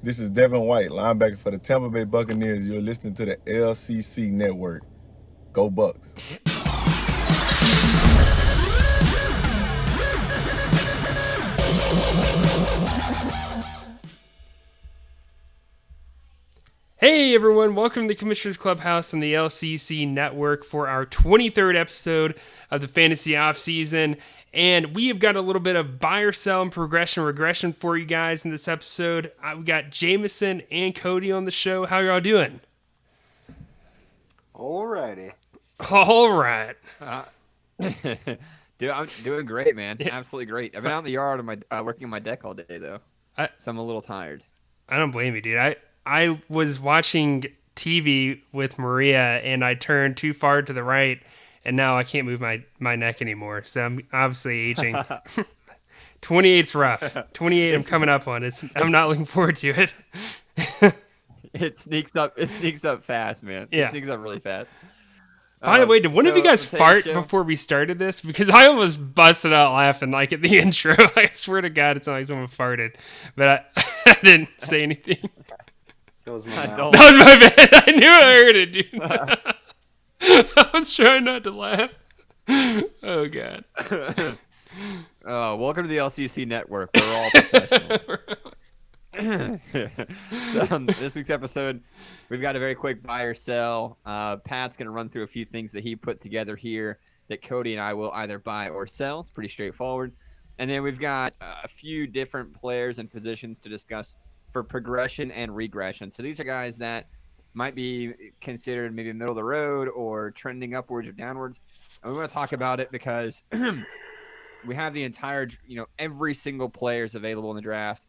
This is Devin White, linebacker for the Tampa Bay Buccaneers. You're listening to the LCC Network. Go Bucks. Hey everyone, welcome to the Commissioner's Clubhouse on the LCC Network for our 23rd episode of the Fantasy Offseason. And we have got a little bit of buy or sell and progression regression for you guys in this episode. We got Jameson and Cody on the show. How y'all doing? Alrighty. All right. Dude, I'm doing great, man. Yeah. Absolutely great. I've been out in the yard on my working on my deck all day though, so I'm a little tired. I don't blame you, dude. I was watching TV with Maria and I turned too far to the right and now I can't move my neck anymore. So I'm obviously aging. 28's rough. 28 I'm coming up on. I'm not looking forward to it. It sneaks up fast, man. Yeah. It sneaks up really fast. By the way, did one of you guys fart before we started this? Because I almost busted out laughing like at the intro. I swear to God, it sounded like someone farted. But I didn't say anything. That was my That was my bad. I knew I heard it, dude. I was trying not to laugh. Oh, God. Welcome to the LCC Network. We're all professional. So, this week's episode, we've got a very quick buy or sell. Pat's going to run through a few things that he put together here that Cody and I will either buy or sell. It's pretty straightforward. And then we've got a few different players and positions to discuss for progression and regression. So these are guys that might be considered maybe middle of the road or trending upwards or downwards. And we want to talk about it because we have the entire, every single player is available in the draft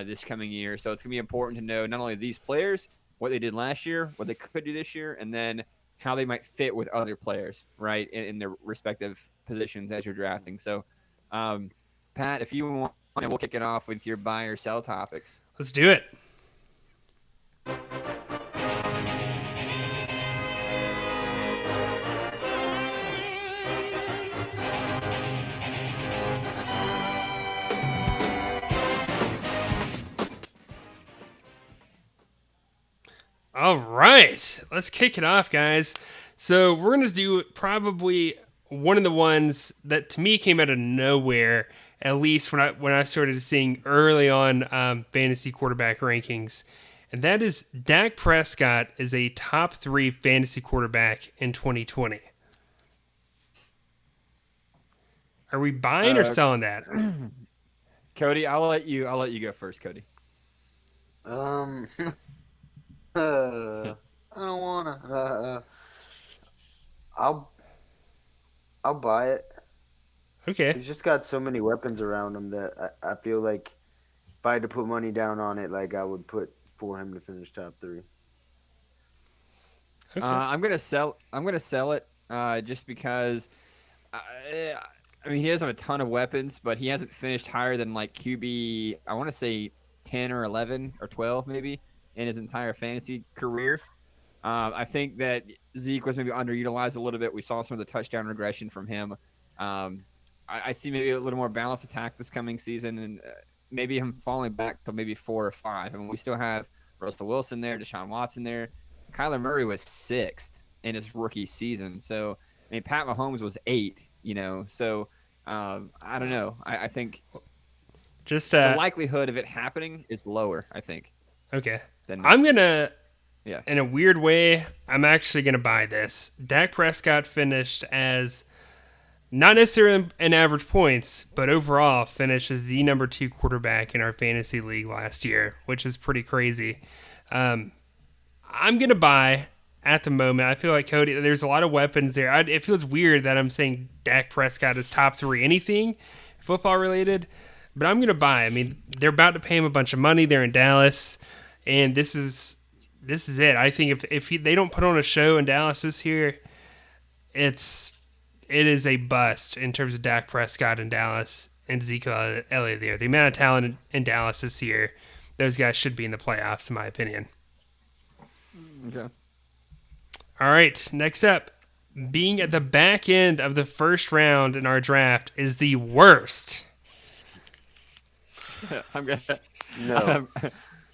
this coming year. So it's going to be important to know not only these players, what they did last year, what they could do this year, and then how they might fit with other players, right, in their respective positions as you're drafting. So, Pat, if you want, we'll kick it off with your buy or sell topics. Let's do it. All right, let's kick it off, guys. So we're going to do probably one of the ones that to me came out of nowhere, at least when I started seeing early on fantasy quarterback rankings, and that is Dak Prescott is a top 3 fantasy quarterback in 2020. Are we buying or selling that? Cody, I'll let you go first, Cody. I don't wanna. I'll buy it. Okay. He's just got so many weapons around him that I feel like if I had to put money down on it, like I would put for him to finish top 3. Okay. I'm gonna sell it just because. I mean, he doesn't have a ton of weapons, but he hasn't finished higher than like QB. I want to say 10 or 11 or 12 maybe in his entire fantasy career. I think that Zeke was maybe underutilized a little bit. We saw some of the touchdown regression from him. I see maybe a little more balanced attack this coming season, and maybe him falling back to maybe 4 or 5. I mean, we still have Russell Wilson there, Deshaun Watson there. Kyler Murray was 6th in his rookie season. So, I mean, Pat Mahomes was 8, So, I don't know. I think just the likelihood of it happening is lower, I think. Okay. I'm going to, yeah, in a weird way, I'm actually going to buy this. Dak Prescott finished as not necessarily in average points, but overall finished as the number 2 quarterback in our fantasy league last year, which is pretty crazy. I'm going to buy at the moment. I feel like Cody, there's a lot of weapons there. It feels weird that I'm saying Dak Prescott is top 3 anything football related, but I'm going to buy. I mean, they're about to pay him a bunch of money. They're in Dallas, and this is it. I think if they don't put on a show in Dallas this year, it is a bust in terms of Dak Prescott in Dallas and Zeke Elliott there. The amount of talent in Dallas this year, those guys should be in the playoffs, in my opinion. Okay. All right, next up, being at the back end of the first round in our draft is the worst. I'm gonna. No.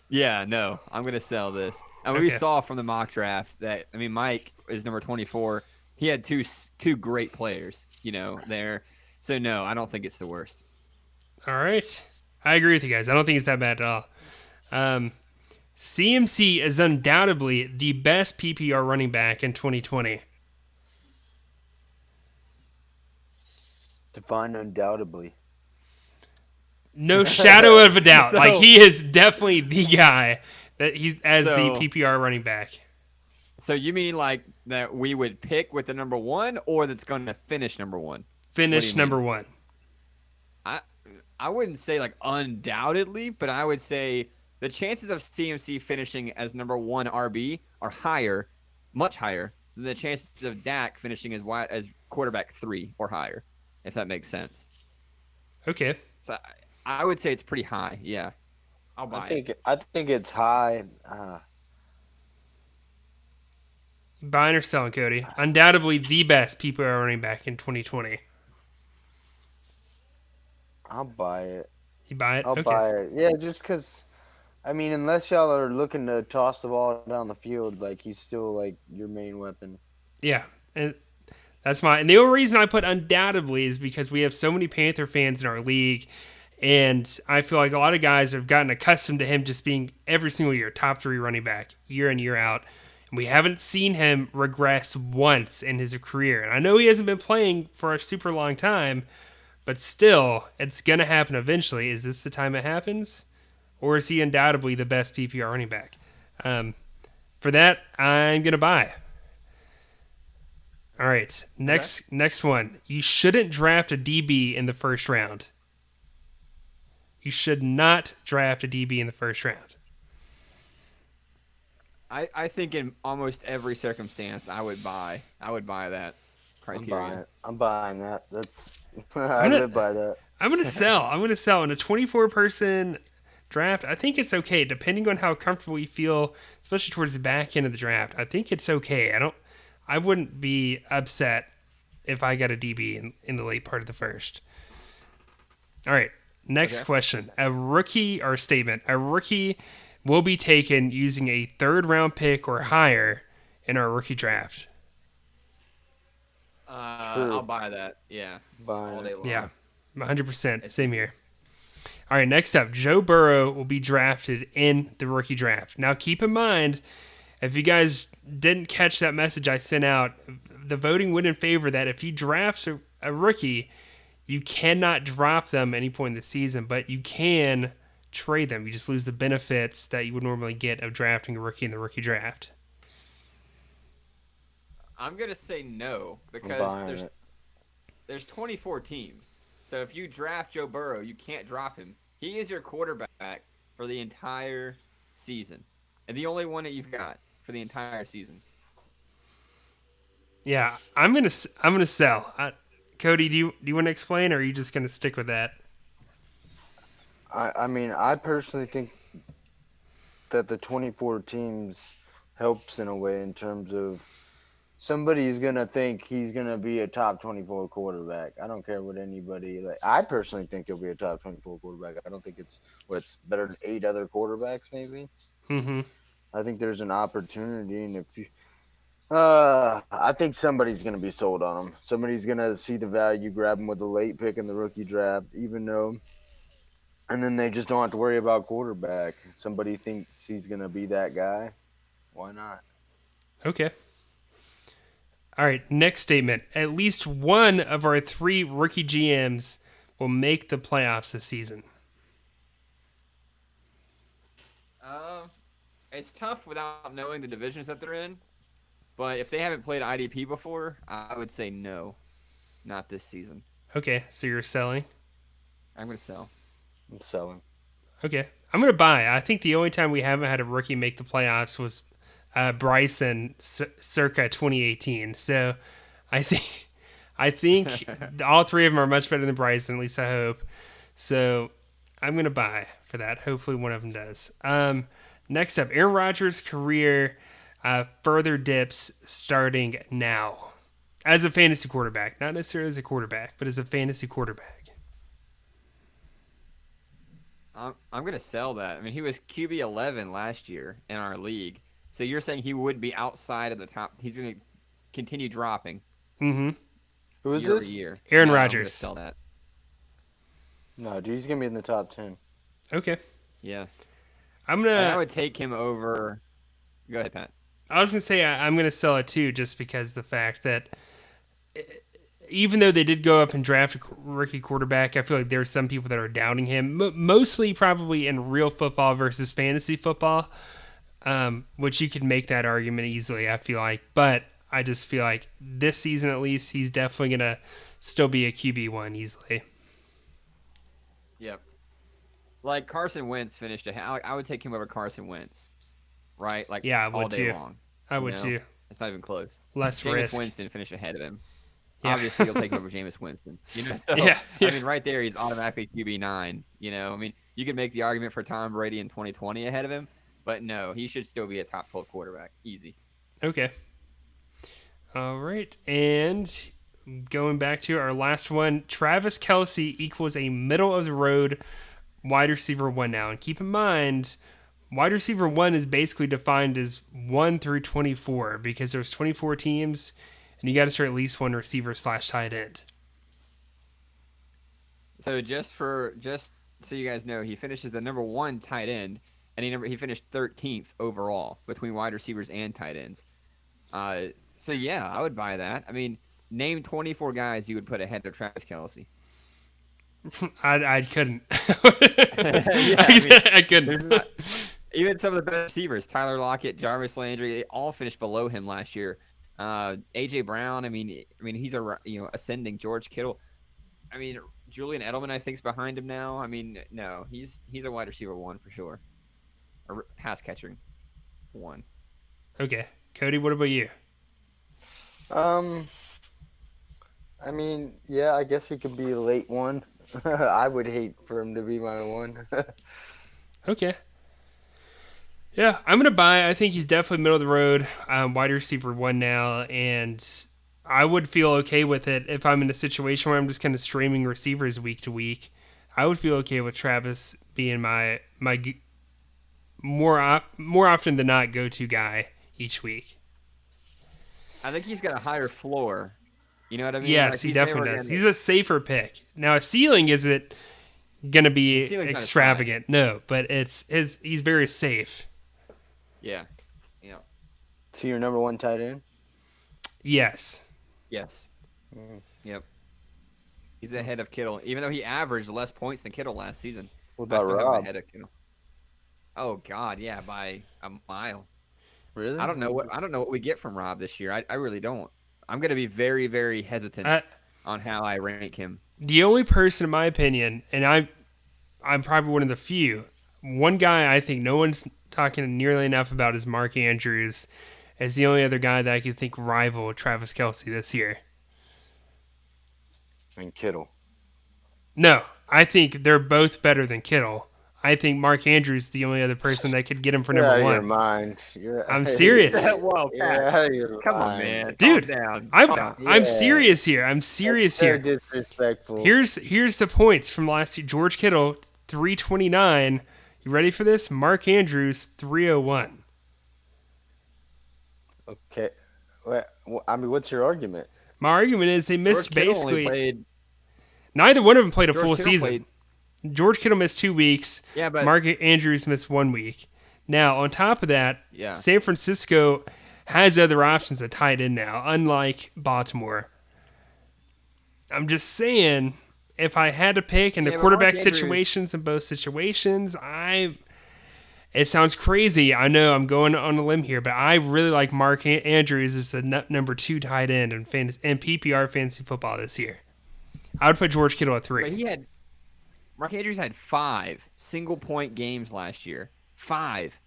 Yeah, no, I'm gonna sell this. And we Okay. saw from the mock draft that Mike is number 24. He had two great players, there. So no, I don't think it's the worst. All right. I agree with you guys. I don't think it's that bad at all. CMC is undoubtedly the best PPR running back in 2020. Define undoubtedly. No shadow of a doubt. Like, So he is definitely the guy that he as the so PPR running back. so you mean like that we would pick with the number one, or that's going to finish number one? What do Finish you mean? number one. I I wouldn't say like undoubtedly, but I would say the chances of CMC finishing as number one RB are higher, much higher than the chances of Dak finishing as quarterback 3 or higher, if that makes sense. Okay. So I would say it's pretty high. Yeah, I'll buy it. I think it's high. Buying or selling, Cody? Undoubtedly the best PPR running back in 2020. I'll buy it. You buy it? I'll Okay. buy it. Yeah, just because. I mean, unless y'all are looking to toss the ball down the field, like he's still like your main weapon. Yeah. And that's my. And the only reason I put undoubtedly is because we have so many Panther fans in our league. And I feel like a lot of guys have gotten accustomed to him just being every single year top 3 running back, year in, year out. And we haven't seen him regress once in his career. And I know he hasn't been playing for a super long time, but still, it's going to happen eventually. Is this the time it happens? Or is he undoubtedly the best PPR running back? For that, I'm going to buy. All right, next one. You shouldn't draft a DB in the first round. You should not draft a DB in the first round. I think in almost every circumstance, I would buy that criteria. I'm buying that. That's I I'm gonna, live by that. I'm gonna sell. I'm gonna sell in a 24-person draft. I think it's okay, depending on how comfortable you feel, especially towards the back end of the draft. I think it's okay. I wouldn't be upset if I got a DB in the late part of the first. All right, next question. A rookie will be taken using a 3rd round pick or higher in our rookie draft. I'll buy that. Yeah, all day long. Yeah, 100%. Same here. All right, next up, Joe Burrow will be drafted in the rookie draft. Now, keep in mind, if you guys didn't catch that message I sent out, the voting would in favor that if you draft a rookie, you cannot drop them at any point in the season, but you can trade them. You just lose the benefits that you would normally get of drafting a rookie in the rookie draft. I'm gonna say no because there's 24 teams. So if you draft Joe Burrow, you can't drop him. He is your quarterback for the entire season, and the only one that you've got for the entire season. Yeah, I'm gonna sell. Cody, do you want to explain, or are you just gonna stick with that? I mean, I personally think that the 24 teams helps in a way in terms of somebody's going to think he's going to be a top 24 quarterback. I don't care what anybody like. I personally think he'll be a top 24 quarterback. I don't think it's better than 8 other quarterbacks maybe. Mm-hmm. I think there's an opportunity, and if you I think somebody's going to be sold on him. Somebody's going to see the value, grab him with a late pick in the rookie draft, even though, and then they just don't have to worry about quarterback. Somebody thinks he's going to be that guy. Why not? Okay. All right, next statement. At least one of our 3 rookie GMs will make the playoffs this season. It's tough without knowing the divisions that they're in. But if they haven't played IDP before, I would say no, not this season. Okay, so you're selling? I'm going to sell. I'm selling. Okay, I'm going to buy. I think the only time we haven't had a rookie make the playoffs was Bryson circa 2018. So I think all 3 of them are much better than Bryson, at least I hope. So I'm going to buy for that. Hopefully one of them does. Next up, Aaron Rodgers' career further dips starting now. As a fantasy quarterback. Not necessarily as a quarterback, but as a fantasy quarterback. I'm gonna sell that. I mean, he was QB 11 last year in our league. So you're saying he would be outside of the top? He's gonna continue dropping Mm-hmm. Who is year over this? year. Aaron No, I'm gonna Rodgers. sell that. No, dude, he's gonna be in the top 10. Okay. Yeah, I'm like, I gonna. would take him over. Go ahead, Pat. I was gonna say I'm gonna sell it too, just because the fact that even though they did go up and draft a rookie quarterback, I feel like there's some people that are doubting him. Mostly probably in real football versus fantasy football, which you could make that argument easily. I feel like, but I just feel like this season at least, he's definitely gonna still be a QB1 easily. Yep. Like Carson Wentz finished I would take him over Carson Wentz, right? Like Yeah, I all would day too. long. I would too. It's not even close. Less Jameis risk. Winston finished ahead of him. Yeah. Obviously, you'll take him over Jameis Winston. So, Yeah. I mean, right there, he's automatically QB9. I mean, you could make the argument for Tom Brady in 2020 ahead of him, but no, he should still be a top 12 quarterback. Easy. Okay. All right. And going back to our last one, Travis Kelce equals a middle of the road wide receiver 1 now. And keep in mind, wide receiver 1 is basically defined as 1 through 24 because there's 24 teams and you got to start at least one receiver / tight end. So just so you guys know, he finishes the number 1 tight end, and he finished 13th overall between wide receivers and tight ends. So yeah, I would buy that. I mean, name 24 guys you would put ahead of Travis Kelce. I couldn't. Yeah, I couldn't. Even some of the best receivers, Tyler Lockett, Jarvis Landry, they all finished below him last year. AJ Brown, I mean he's ascending. George Kittle, I mean Julian Edelman, I think is behind him now. I mean, no, he's a wide receiver 1 for sure, or pass catching 1. Okay, Cody, what about you? I mean, yeah, I guess he could be a late 1. I would hate for him to be my 1. Okay. Yeah, I'm gonna buy. I think he's definitely middle of the road, wide receiver 1 now, and I would feel okay with it if I'm in a situation where I'm just kind of streaming receivers week to week. I would feel okay with Travis being my more often than not go-to guy each week. I think he's got a higher floor. You know what I mean? Yes, Like, he he's definitely never does. gonna- He's a safer pick. Now, a ceiling isn't gonna be His ceiling's not as extravagant, no, but he's very safe. Yeah. So your number 1 tight end? Yes. Yes. Yep. He's ahead of Kittle, even though he averaged less points than Kittle last season. What I about still have him Rob? ahead of Kittle. Oh God, yeah, by a mile. Really? I don't know what we get from Rob this year. I really don't. I'm gonna be very, very hesitant on how I rank him. The only person, in my opinion, and I'm probably one of the few, one guy I think no one's talking nearly enough about is Mark Andrews, as the only other guy that I could think rival Travis Kelce this year. And Kittle. No, I think they're both better than Kittle. I think Mark Andrews is the only other person that could get him for You're number out of your 1. mind. I'm serious. Whoa, You're out of your Come on, mind. man. Dude, Calm down. I'm serious here. I'm serious They're here. disrespectful. Here's the points from last year. George Kittle, 329. You ready for this? Mark Andrews, 301. Okay. I mean, what's your argument? My argument is they missed George Kittle only basically. played. Neither one of them played a George full Kittle season. played- George Kittle missed 2 weeks. Yeah, but Mark Andrews missed 1 week. Now, on top of that, Yeah. San Francisco has other options at tight end now, unlike Baltimore. I'm just saying, if I had to pick in the Yeah, but quarterback Mark Andrews- situations in both situations, it sounds crazy. I know I'm going on a limb here, but I really like Mark Andrews as the number 2 tight end in PPR fantasy football this year. I would put George Kittle at 3. but Mark Andrews had 5 single-point games last year. 5,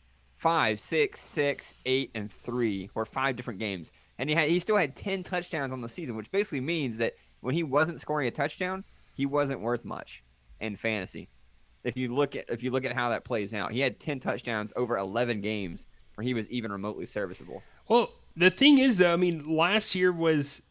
6, 6, 8, and 3 were 5 different games, and he still had 10 touchdowns on the season, which basically means that when he wasn't scoring a touchdown, he wasn't worth much in fantasy. If you look at how that plays out, he had 10 touchdowns over 11 games where he was even remotely serviceable. Well, the thing is, though, I mean, last year was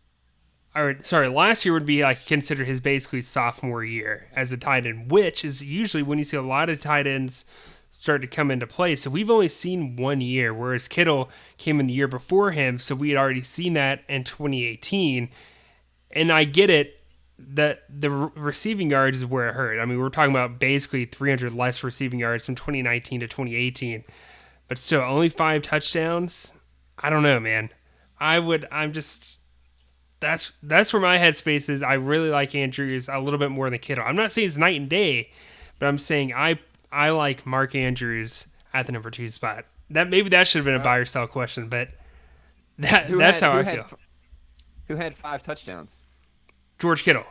last year would be like considered his basically sophomore year as a tight end, which is usually when you see a lot of tight ends start to come into play. So we've only seen 1 year, whereas Kittle came in the year before him, so we had already seen that in 2018. And I get it that the receiving yards is where it hurt. I mean, we're talking about basically 300 less receiving yards from 2019 to 2018, but still only 5 touchdowns. I don't know, man. I'm just that's where my headspace is. I really like Andrews a little bit more than Kittle. I'm not saying it's night and day, but I'm saying I like Mark Andrews at the number 2 spot. That should have been a buy or sell question, but that's how I feel. Who had 5 touchdowns? George Kittle.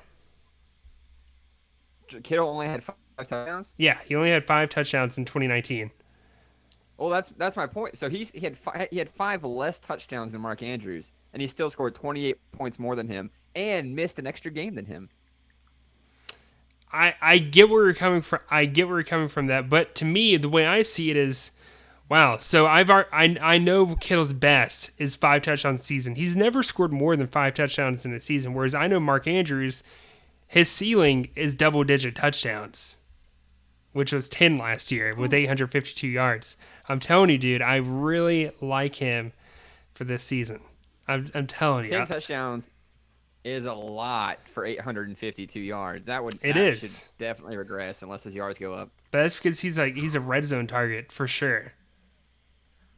Kittle only had 5 touchdowns? Yeah, he only had 5 touchdowns in 2019. Well, that's my point. So he had 5 less touchdowns than Mark Andrews, and he still scored 28 points more than him and missed an extra game than him. I get where you're coming from. That, but to me, the way I see it is, wow. So I know Kittle's best is 5 touchdowns a season. He's never scored more than 5 touchdowns in a season. Whereas I know Mark Andrews, his ceiling is double-digit touchdowns, which was 10 last year with 852 yards. I'm telling you, dude, I really like him for this season. I'm telling you. 10 touchdowns is a lot for 852 yards. That should definitely regress unless his yards go up. But that's because he's a red zone target for sure.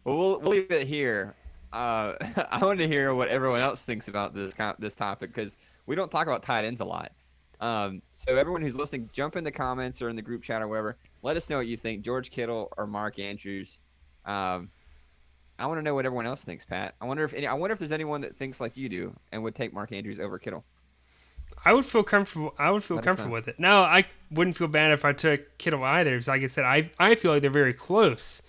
Well, we'll leave it here. I want to hear what everyone else thinks about this topic because we don't talk about tight ends a lot. So everyone who's listening, jump in the comments or in the group chat or wherever. Let us know what you think, George Kittle or Mark Andrews. I want to know what everyone else thinks, Pat. I wonder if there's anyone that thinks like you do and would take Mark Andrews over Kittle. I would feel comfortable. With it. Now, I wouldn't feel bad if I took Kittle either. Because like I said, I feel like they're very close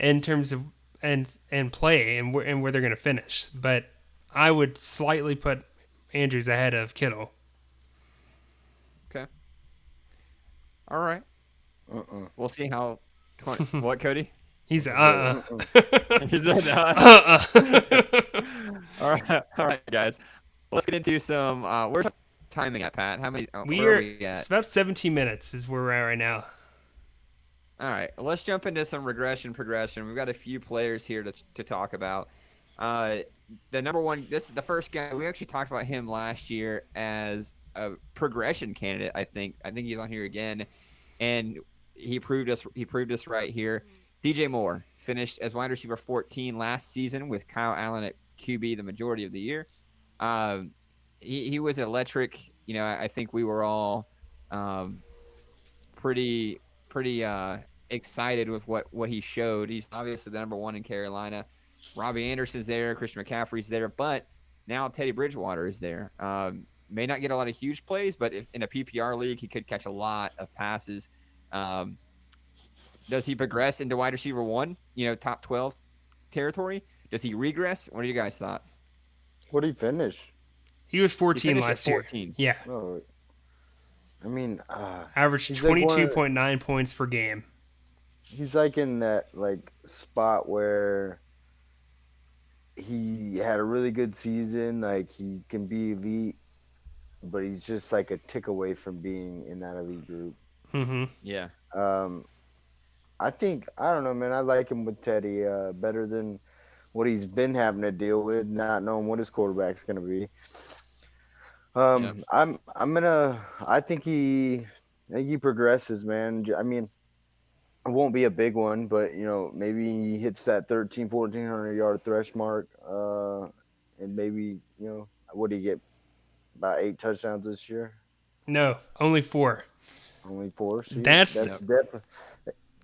in terms of and play and where they're going to finish. But I would slightly put Andrews ahead of Kittle. Okay. All right. We'll see how. What, Cody? He's He said All right, guys. Let's get into some. Where's timing at, Pat? How many? Where are we at? It's about 17 minutes is where we're at right now. All right, let's jump into some regression, progression. We've got a few players here to talk about. The number one, this is the first guy. We actually talked about him last year as a progression candidate. I think he's on here again, and he proved us right here. DJ Moore finished as wide receiver 14 last season with Kyle Allen at QB the majority of the year. He was electric. You know, I think we were all pretty excited with what he showed. He's obviously the number 1 in Carolina. Robbie Anderson's there, Christian McCaffrey's there, but now Teddy Bridgewater is there. May not get a lot of huge plays, but if in a PPR league, he could catch a lot of passes. Does he progress into wide receiver 1, top 12 territory? Does he regress? What are your guys' thoughts? What did he finish? He was 14 last year. Yeah. Oh, I mean, averaged 22.9 points per game. He's like in that spot where he had a really good season. Like he can be elite, but he's just like a tick away from being in that elite group. Mm-hmm. Yeah. I don't know, man. I like him with Teddy better than what he's been having to deal with, not knowing what his quarterback's going to be. I think he progresses, man. I mean, it won't be a big one, but maybe he hits that 1,400 yard thresh mark, and maybe what do you get? About 8 touchdowns this year? No, only 4. Only 4. See, that's definitely.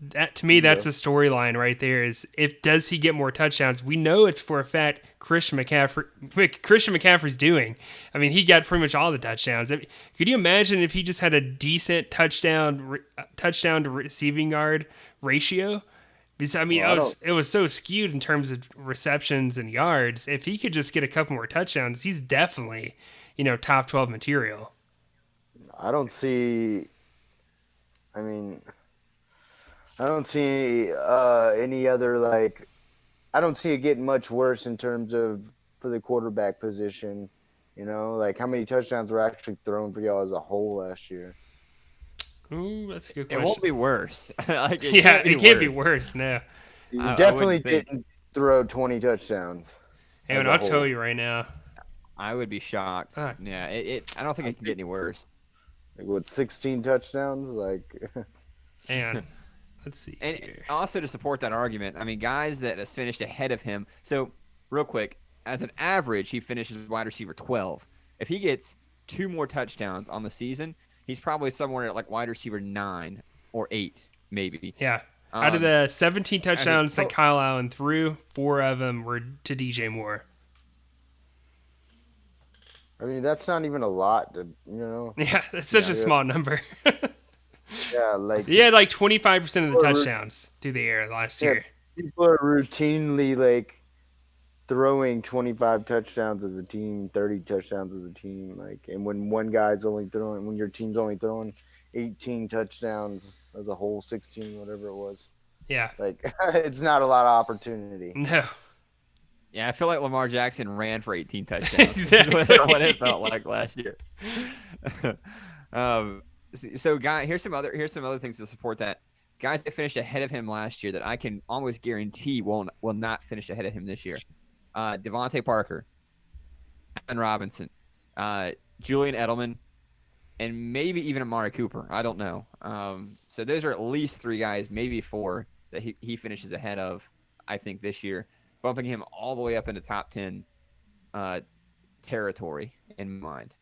That to me, that's a storyline right there. Is does he get more touchdowns? We know it's for a fact Christian McCaffrey's doing. I mean, he got pretty much all the touchdowns. Could you imagine if he just had a decent touchdown to receiving yard ratio? Because I mean, it was so skewed in terms of receptions and yards. If he could just get a couple more touchdowns, he's definitely top 12 material. I don't see any other I don't see it getting much worse in terms of for the quarterback position You know, like how many touchdowns were actually thrown for y'all as a whole last year? Ooh, that's a good It won't question. be worse. Like it Yeah, can't be it can't be worse. worse. No. You I definitely wouldn't think. didn't throw 20 touchdowns Hey, as and a I'll tell whole. you right now. I would be shocked. Uh, Yeah, I don't think I it can get think any worse. like what 16 touchdowns? Like and let's see And here. also to support that argument, I mean, guys that has finished ahead of him. So, real quick, as an average, he finishes wide receiver 12. If he gets 2 more touchdowns on the season, he's probably somewhere at like wide receiver 9 or 8, maybe. Yeah. Out of Um, the 17 as a touchdowns that Kyle Allen threw, 4 of them were to DJ Moore. I mean, that's not even a lot to, you know. Yeah, that's such Yeah. a Yeah, small number. yeah, like He had like 25% of the people are, touchdowns through the air last yeah, year. people are routinely like throwing 25 touchdowns as a team, 30 touchdowns as a team. Like, and when your team's only throwing 18 touchdowns as a whole, 16, whatever it was, Yeah. like, it's not a lot of opportunity. No. Yeah, I feel like Lamar Jackson ran for 18 touchdowns. Is what it felt Exactly. like last year. So guy, here's some other things to support that. Guys that finished ahead of him last year that I can almost guarantee will not finish ahead of him this year. Devontae Parker, Allen Robinson, uh, Julian Edelman, and maybe even Amari Cooper. I don't know. So those are at least 3 guys, maybe 4, that he finishes ahead of, I think, this year, bumping him all the way up into top 10 uh, territory in mind.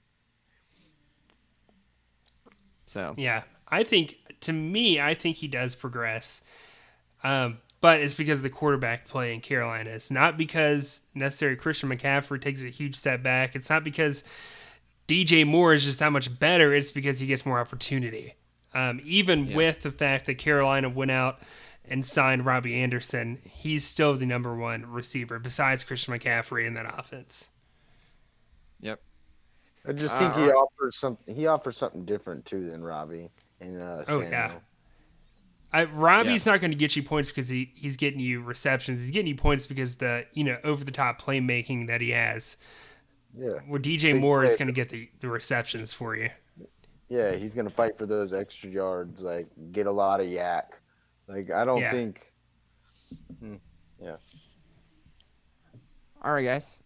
So Yeah. I think, to me, I think he does progress. But it's because of the quarterback play in Carolina. It's not because necessarily Christian McCaffrey takes a huge step back. It's not because DJ Moore is just that much better. It's because he gets more opportunity. Even yeah, with the fact that Carolina went out and signed Robbie Anderson, he's still the number one receiver besides Christian McCaffrey in that offense. yep. I just think All right. he offers something different too than Robbie and Oh, yeah. Samuel. Yeah, Robbie's not going to get you points because he's getting you receptions. He's getting you points because the over the top playmaking that he has. Yeah, Where DJ big Moore play. is going to get the receptions for you. Yeah, he's gonna fight for those extra yards, like get a lot of yak. Like I don't Yeah. think. Yeah. all right, guys.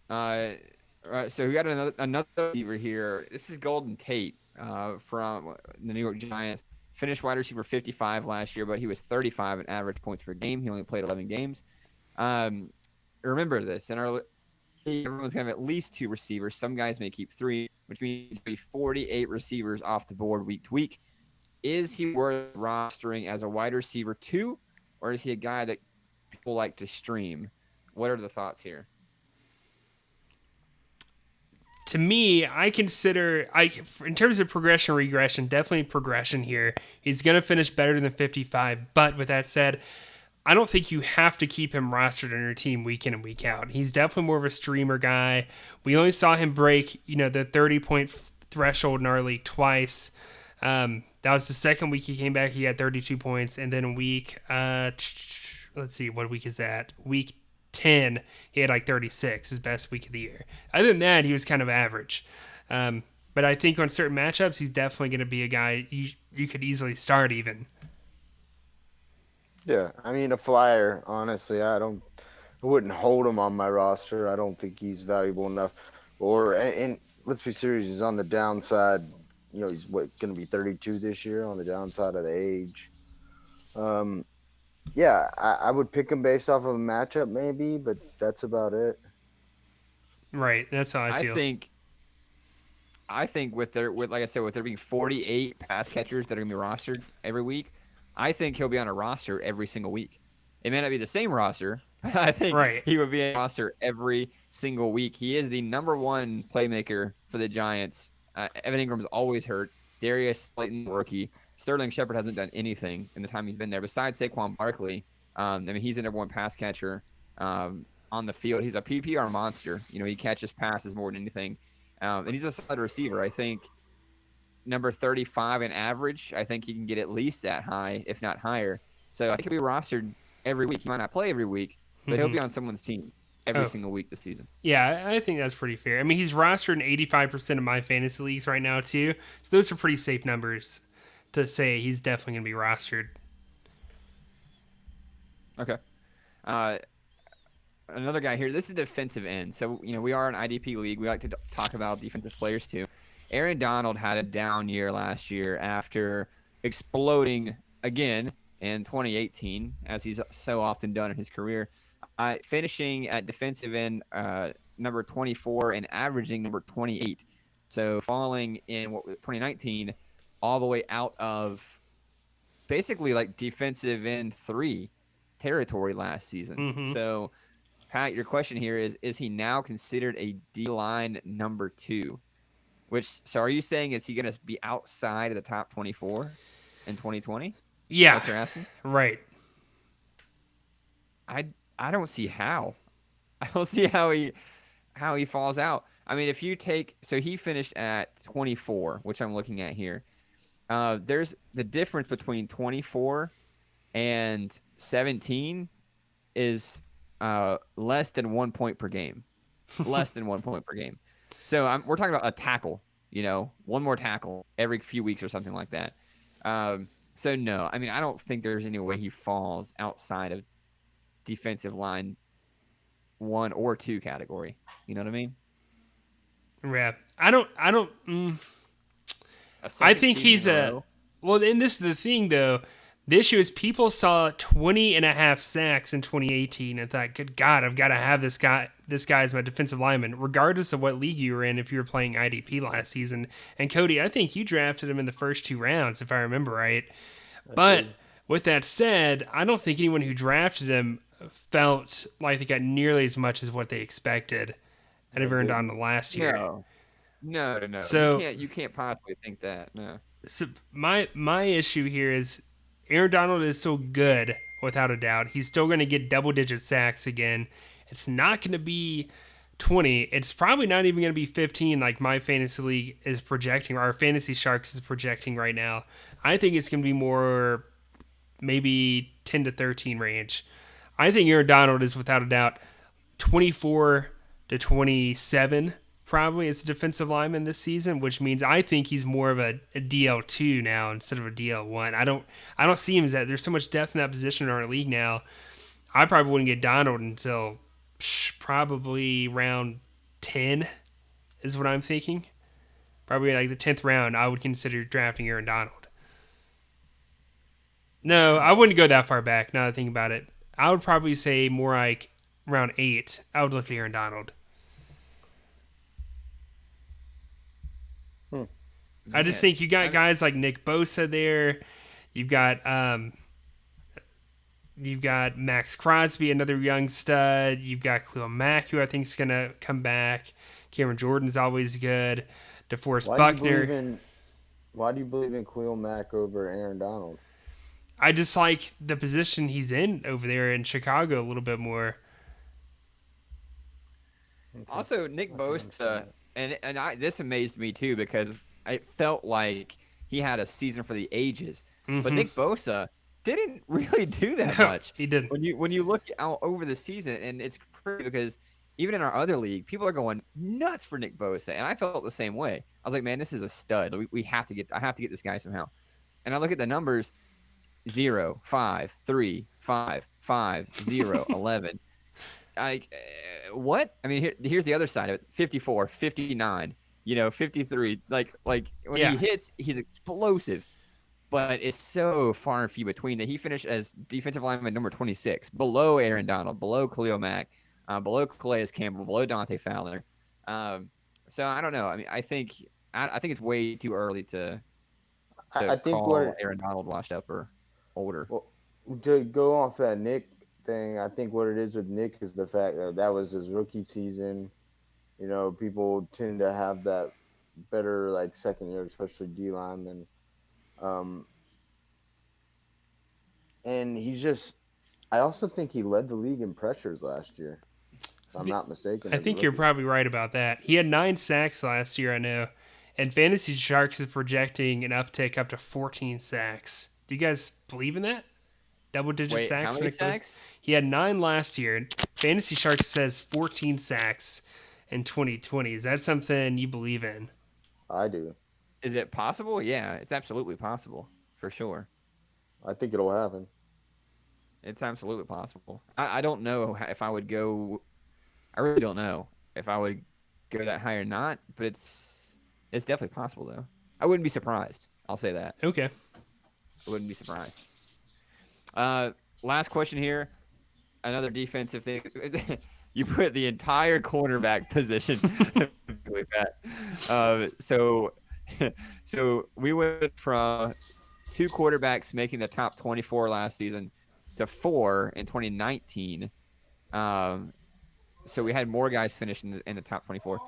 So we got another receiver here. This is Golden Tate from the New York Giants. Finished wide receiver 55 last year, but he was 35 in average points per game. He only played 11 games. Remember this. In our league, everyone's going to have at least 2 receivers. Some guys may keep 3, which means be 48 receivers off the board week to week. Is he worth rostering as a wide receiver 2, or is he a guy that people like to stream? What are the thoughts here? To me, I consider in terms of progression regression, definitely progression here. He's going to finish better than 55, but with that said, I don't think you have to keep him rostered on your team week in and week out. He's definitely more of a streamer guy. We only saw him break, the 30-point threshold in our league twice. That was the second week he came back. He had 32 points, and then week, let's see, what week is that? Week 10, he had like 36, his best week of the year. Other than that, he was kind of average. But I think on certain matchups, he's definitely going to be a guy you could easily start even. Yeah, I mean a flyer. Honestly, I wouldn't hold him on my roster. I don't think he's valuable enough. And let's be serious, he's on the downside. You know, he's going to be 32 this year on the downside of the age. Yeah, I would pick him based off of a matchup maybe, but that's about it. Right, that's how I I feel. think with like I said, with there being 48 pass catchers that are gonna be rostered every week, I think he'll be on a roster every single week. It may not be the same roster, but I think Right. he would be on a roster every single week. He is the number 1 playmaker for the Giants. Evan Ingram's always hurt. Darius Slayton, rookie. Sterling Shepard hasn't done anything in the time he's been there. Besides Saquon Barkley, I mean, he's the number 1 pass catcher on the field. He's a PPR monster. He catches passes more than anything. And he's a solid receiver. I think number 35 in average, I think he can get at least that high, if not higher. So I think he'll be rostered every week. He might not play every week, but he'll be on someone's team. every single week this season. Yeah, I think that's pretty fair. I mean, he's rostered in 85% of my fantasy leagues right now, too. So those are pretty safe numbers to say he's definitely going to be rostered. Okay. Another guy here. This is defensive end. So, we are an IDP league. We like to talk about defensive players, too. Aaron Donald had a down year last year after exploding again in 2018, as he's so often done in his career. Finishing at defensive end number 24 and averaging number 28. So falling in 2019 all the way out of basically like defensive end 3 territory last season. Mm-hmm. So, Pat, your question here is he now considered a D-line number 2? So are you saying is he going to be outside of the top 24 in 2020? Yeah. What you're asking? Right. I don't see how. I don't see how he falls out. I mean, if you take so he finished at 24, which I'm looking at here. There's the difference between 24 and 17 is less than 1 point per game. Less than 1 point per game. So we're talking about a tackle, one more tackle every few weeks or something like that. So no, I mean, I don't think there's any way he falls outside of defensive line 1 or 2 category. You know what I mean? Yeah. I think he's well, and this is the thing, though. The issue is people saw 20 and a half sacks in 2018 and thought, good God, I've got to have this guy as my defensive lineman, regardless of what league you were in if you were playing IDP last season. And Cody, I think you drafted him in the first 2 rounds, if I remember right. But with that said, I don't think anyone who drafted him felt like they got nearly as much as what they expected out of Aaron Donald last year. No. So you can't possibly think that. No. So my issue here is Aaron Donald is still good, without a doubt. He's still going to get double-digit sacks again. It's not going to be 20. It's probably not even going to be 15 like my fantasy league is projecting, or our Fantasy Sharks is projecting right now. I think it's going to be more maybe 10 to 13 range. I think Aaron Donald is, without a doubt, 24 to 27 probably as a defensive lineman this season, which means I think he's more of a DL2 now instead of a DL1. I don't see him as that. There's so much depth in that position in our league now. I probably wouldn't get Donald until probably round 10 is what I'm thinking. Probably like the 10th round, I would consider drafting Aaron Donald. No, I wouldn't go that far back now that I think about it. I would probably say more like round 8. I would look at Aaron Donald. I just think you got guys like Nick Bosa there. You've got Max Crosby, another young stud. You've got Khalil Mack, who I think is going to come back. Cameron Jordan's always good. DeForest Buckner. Why do you believe in Khalil Mack over Aaron Donald? I just like the position he's in over there in Chicago a little bit more. Okay. Also, Nick Bosa, and this amazed me too because I felt like he had a season for the ages. Mm-hmm. But Nick Bosa didn't really do that much. He didn't. When you look out over the season, and it's crazy because even in our other league, people are going nuts for Nick Bosa, and I felt the same way. I was like, man, this is a stud. I have to get this guy somehow. And I look at the numbers: 0, 5, 3, 5, 5, 0, 11. What? I mean, here's the other side of it: 54, 59. 53. Like when he hits, he's explosive. But it's so far and few between that he finished as defensive lineman number 26, below Aaron Donald, below Khalil Mack, below Calais Campbell, below Dante Fowler. So I don't know. I mean, I think it's way too early to call Aaron Donald washed up or older. Well, to go off that Nick thing, I think what it is with Nick is the fact that was his rookie season. People tend to have that better like second year, especially D linemen. And I also think he led the league in pressures last year, if I'm not mistaken. I think you're probably right about that. He had 9 sacks last year, I know. And Fantasy Sharks is projecting an uptick up to 14 sacks. Do you guys believe in that? Double-digit sacks? How many sacks? He had 9 last year. Fantasy Shark says 14 sacks in 2020. Is that something you believe in? I do. Is it possible? Yeah, it's absolutely possible for sure. I think it'll happen. It's absolutely possible. I don't know if I would go. I really don't know if I would go that high or not, but it's definitely possible though. I wouldn't be surprised. I'll say that. Okay. I wouldn't be surprised. Last question here. Another defensive thing. You put the entire cornerback position with that. So we went from 2 quarterbacks making the top 24 last season to 4 in 2019. So we had more guys finish in the top 24.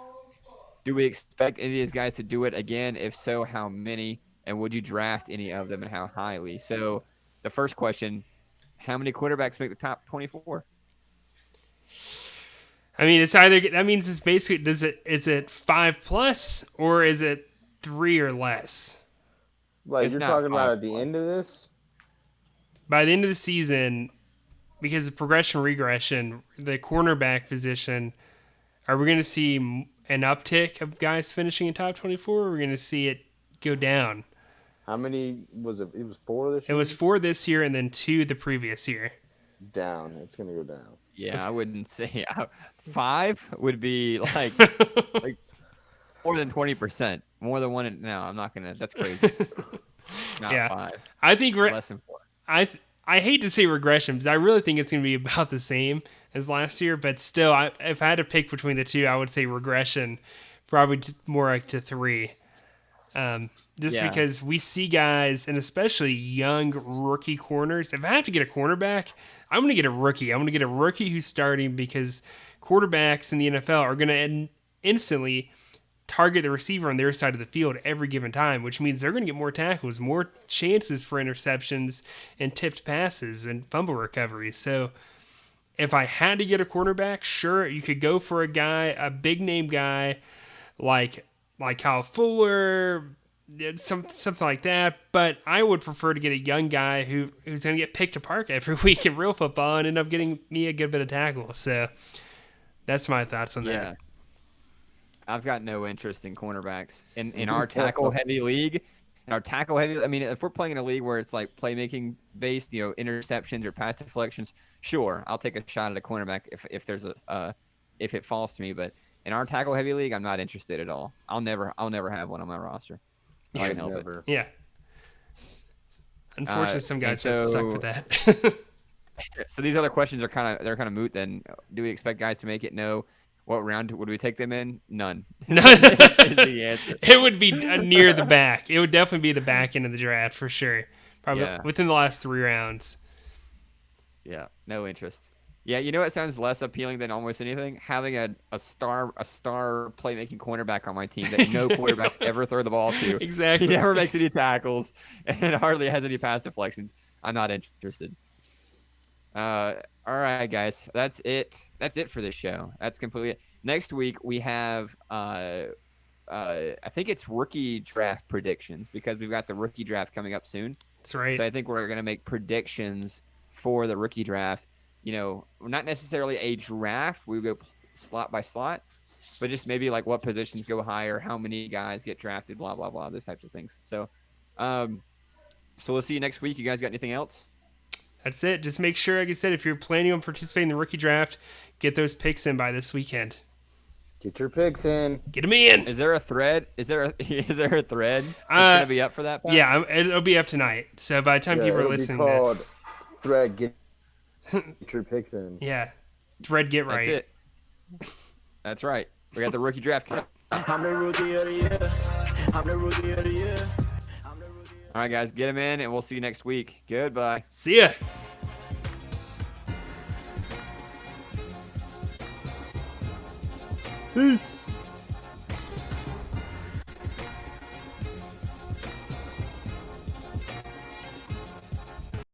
Do we expect any of these guys to do it again? If so, how many? And would you draft any of them and how highly? So the first question, how many quarterbacks make the top 24? I mean, it's either that means it's basically is it 5+ or is it 3 or less? Like It's you're not talking about 5+. at the end of this? By the end of the season, because of progression regression, the cornerback position, are we going to see an uptick of guys finishing in top 24 or are we going to see it go down? How many was it? It was 4 this It year? was 4 this year and then 2 the previous year. Down. It's going to go down. Yeah, I wouldn't say 5 would be like more than 20%. More than one. No, I'm not gonna. That's crazy. Not Yeah. 5. I think Less than 4. I hate to say regression because I really think it's going to be about the same as last year, but still, if I had to pick between the two, I would say regression, probably more like to 3. Because we see guys, and especially young rookie corners. If I have to get a cornerback, I'm going to get a rookie. I'm going to get a rookie who's starting because quarterbacks in the NFL are going to instantly target the receiver on their side of the field every given time, which means they're going to get more tackles, more chances for interceptions and tipped passes and fumble recoveries. So if I had to get a cornerback, sure, you could go for a guy, a big name guy like Kyle Fuller, something like that. But I would prefer to get a young guy who's going to get picked apart every week in real football and end up getting me a good bit of tackle. So that's my thoughts on that. I've got no interest in cornerbacks in our tackle heavy league. In our tackle heavy, I mean, if we're playing in a league where it's like playmaking based, interceptions or pass deflections, sure, I'll take a shot at a cornerback if there's if it falls to me. But in our tackle heavy league, I'm not interested at all. I'll never have one on my roster. I can help it. Yeah. Unfortunately, some guys are stuck with that. So these other questions are kind of moot. Then, do we expect guys to make it? No. What round would we take them in? None. Is the answer. It would be near the back. It would definitely be the back end of the draft for sure. Probably within the last 3 rounds. Yeah, no interest. Yeah, you know what sounds less appealing than almost anything? Having a star playmaking cornerback on my team that no quarterbacks ever throw the ball to. Exactly. He never makes any tackles and hardly has any pass deflections. I'm not interested. All right, guys. That's it. That's it for this show. That's completely it. Next week we have I think it's rookie draft predictions because we've got the rookie draft coming up soon. That's right. So I think we're going to make predictions for the rookie draft. Not necessarily a draft. We go slot by slot, but just maybe like what positions go higher, how many guys get drafted, blah, blah, blah, those types of things. So we'll see you next week. You guys got anything else? That's it. Just make sure, like I said, if you're planning on participating in the rookie draft, get those picks in by this weekend. Get your picks in. Get them in. Is there a thread? Is there a thread that's going to be up for that, Pat? Yeah, it'll be up tonight. So by the time people are listening to this. Thread, get your picks in. Yeah. Thread, get right. That's it. That's right. We got the rookie draft. I'm the rookie of the year. I'm the rookie of the year. All right, guys, get them in, and we'll see you next week. Goodbye. See ya. Peace.